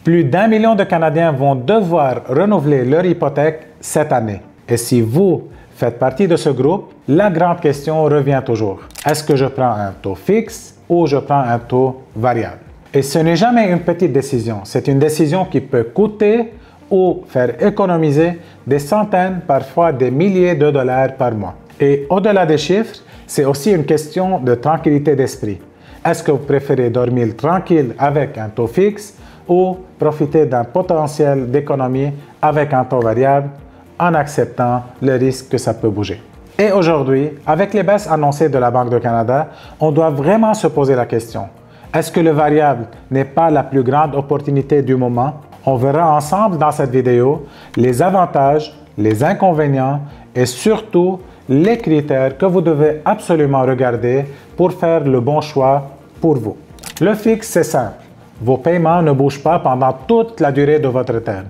Plus d'1 million de Canadiens vont devoir renouveler leur hypothèque cette année. Et si vous faites partie de ce groupe, la grande question revient toujours. Est-ce que je prends un taux fixe ou je prends un taux variable? Et ce n'est jamais une petite décision. C'est une décision qui peut coûter ou faire économiser des centaines, parfois des milliers de dollars par mois. Et au-delà des chiffres, c'est aussi une question de tranquillité d'esprit. Est-ce que vous préférez dormir tranquille avec un taux fixe ou profiter d'un potentiel d'économie avec un taux variable en acceptant le risque que ça peut bouger? Et aujourd'hui, avec les baisses annoncées de la Banque du Canada, on doit vraiment se poser la question. Est-ce que le variable n'est pas la plus grande opportunité du moment? On verra ensemble dans cette vidéo les avantages, les inconvénients et surtout les critères que vous devez absolument regarder pour faire le bon choix pour vous. Le fixe, c'est simple. Vos paiements ne bougent pas pendant toute la durée de votre terme.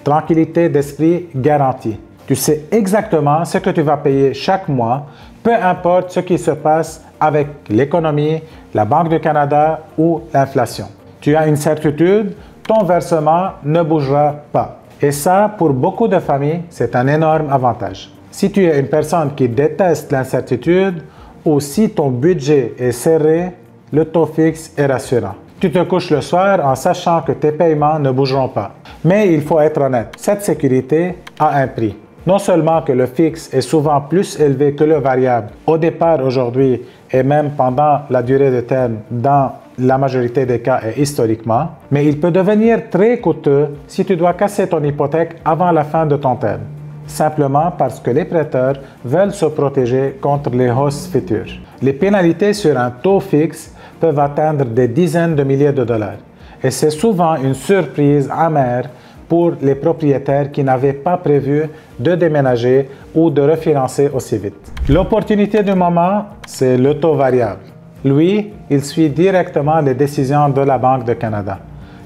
Tranquillité d'esprit garantie. Tu sais exactement ce que tu vas payer chaque mois, peu importe ce qui se passe avec l'économie, la Banque du Canada ou l'inflation. Tu as une certitude, ton versement ne bougera pas. Et ça, pour beaucoup de familles, c'est un énorme avantage. Si tu es une personne qui déteste l'incertitude ou si ton budget est serré, le taux fixe est rassurant. Tu te couches le soir en sachant que tes paiements ne bougeront pas. Mais il faut être honnête, cette sécurité a un prix. Non seulement que le fixe est souvent plus élevé que le variable au départ aujourd'hui et même pendant la durée de terme dans la majorité des cas et historiquement, mais il peut devenir très coûteux si tu dois casser ton hypothèque avant la fin de ton terme, simplement parce que les prêteurs veulent se protéger contre les hausses futures. Les pénalités sur un taux fixe peuvent atteindre des dizaines de milliers de dollars et c'est souvent une surprise amère pour les propriétaires qui n'avaient pas prévu de déménager ou de refinancer aussi vite. L'opportunité du moment, c'est le taux variable. Lui, il suit directement les décisions de la Banque du Canada.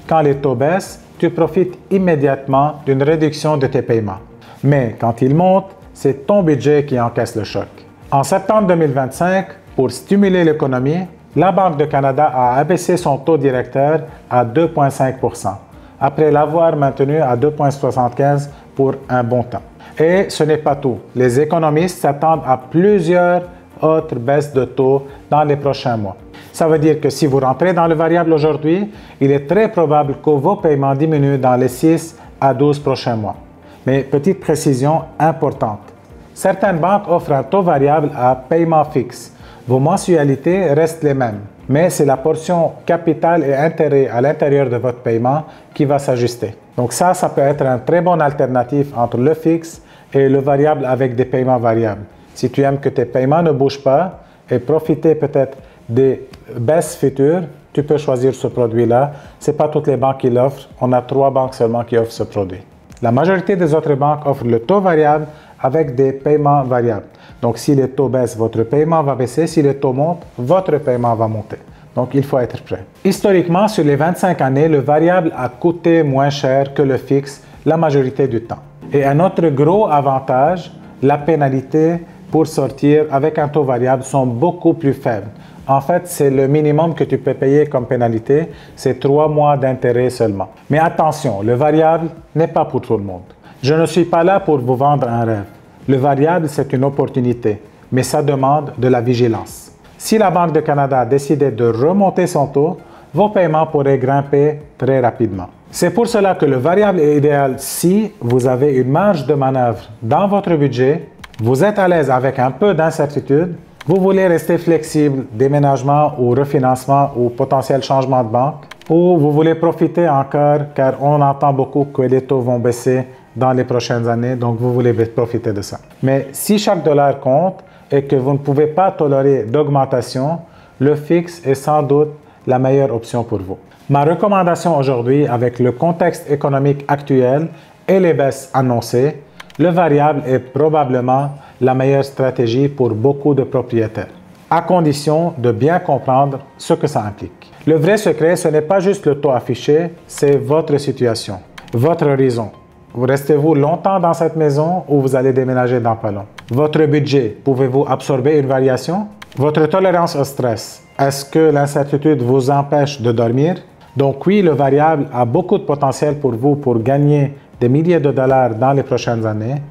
Quand les taux baissent, tu profites immédiatement d'une réduction de tes paiements. Mais quand ils montent, c'est ton budget qui encaisse le choc. En septembre 2025, pour stimuler l'économie, la Banque du Canada a abaissé son taux directeur à 2,5 %, après l'avoir maintenu à 2,75 pour un bon temps. Et ce n'est pas tout. Les économistes s'attendent à plusieurs autres baisses de taux dans les prochains mois. Ça veut dire que si vous rentrez dans le variable aujourd'hui, il est très probable que vos paiements diminuent dans les 6 à 12 prochains mois. Mais petite précision importante, certaines banques offrent un taux variable à paiement fixe. Vos mensualités restent les mêmes, mais c'est la portion capital et intérêt à l'intérieur de votre paiement qui va s'ajuster. Donc ça peut être un très bon alternatif entre le fixe et le variable avec des paiements variables. Si tu aimes que tes paiements ne bougent pas et profiter peut-être des baisses futures, tu peux choisir ce produit-là. Ce n'est pas toutes les banques qui l'offrent. On a 3 banques seulement qui offrent ce produit. La majorité des autres banques offrent le taux variable avec des paiements variables. Donc, si les taux baissent, votre paiement va baisser. Si les taux montent, votre paiement va monter. Donc, il faut être prêt. Historiquement, sur les 25 années, le variable a coûté moins cher que le fixe la majorité du temps. Et un autre gros avantage, la pénalité pour sortir avec un taux variable sont beaucoup plus faibles. En fait, c'est le minimum que tu peux payer comme pénalité, c'est 3 mois d'intérêt seulement. Mais attention, le variable n'est pas pour tout le monde. Je ne suis pas là pour vous vendre un rêve. Le variable, c'est une opportunité, mais ça demande de la vigilance. Si la Banque du Canada a décidé de remonter son taux, vos paiements pourraient grimper très rapidement. C'est pour cela que le variable est idéal si vous avez une marge de manœuvre dans votre budget, vous êtes à l'aise avec un peu d'incertitude, vous voulez rester flexible, déménagement ou refinancement ou potentiel changement de banque, ou vous voulez profiter encore car on entend beaucoup que les taux vont baisser dans les prochaines années, donc vous voulez profiter de ça. Mais si chaque dollar compte et que vous ne pouvez pas tolérer d'augmentation, le fixe est sans doute la meilleure option pour vous. Ma recommandation aujourd'hui, avec le contexte économique actuel et les baisses annoncées, le variable est probablement la meilleure stratégie pour beaucoup de propriétaires, à condition de bien comprendre ce que ça implique. Le vrai secret, ce n'est pas juste le taux affiché, c'est votre situation, votre horizon. Restez-vous longtemps dans cette maison ou vous allez déménager dans pas long? Votre budget, pouvez-vous absorber une variation? Votre tolérance au stress, est-ce que l'incertitude vous empêche de dormir? Donc oui, le variable a beaucoup de potentiel pour vous pour gagner des milliers de dollars dans les prochaines années,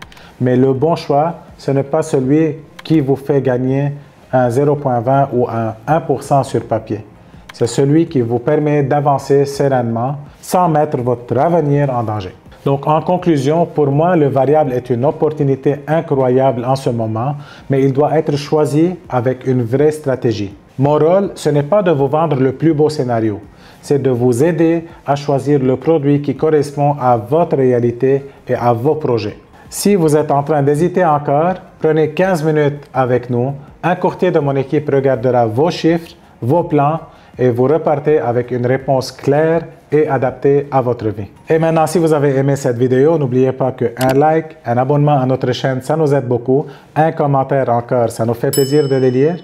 mais le bon choix, ce n'est pas celui qui vous fait gagner un 0,20 ou un 1% sur papier. C'est celui qui vous permet d'avancer sereinement sans mettre votre avenir en danger. Donc en conclusion, pour moi, le variable est une opportunité incroyable en ce moment, mais il doit être choisi avec une vraie stratégie. Mon rôle, ce n'est pas de vous vendre le plus beau scénario, c'est de vous aider à choisir le produit qui correspond à votre réalité et à vos projets. Si vous êtes en train d'hésiter encore, prenez 15 minutes avec nous. Un courtier de mon équipe regardera vos chiffres, vos plans et vous repartez avec une réponse claire et adaptée à votre vie. Et maintenant, si vous avez aimé cette vidéo, n'oubliez pas qu'un like, un abonnement à notre chaîne, ça nous aide beaucoup. Un commentaire encore, ça nous fait plaisir de les lire.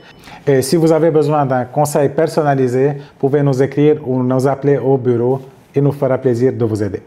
Et si vous avez besoin d'un conseil personnalisé, vous pouvez nous écrire ou nous appeler au bureau. Il nous fera plaisir de vous aider.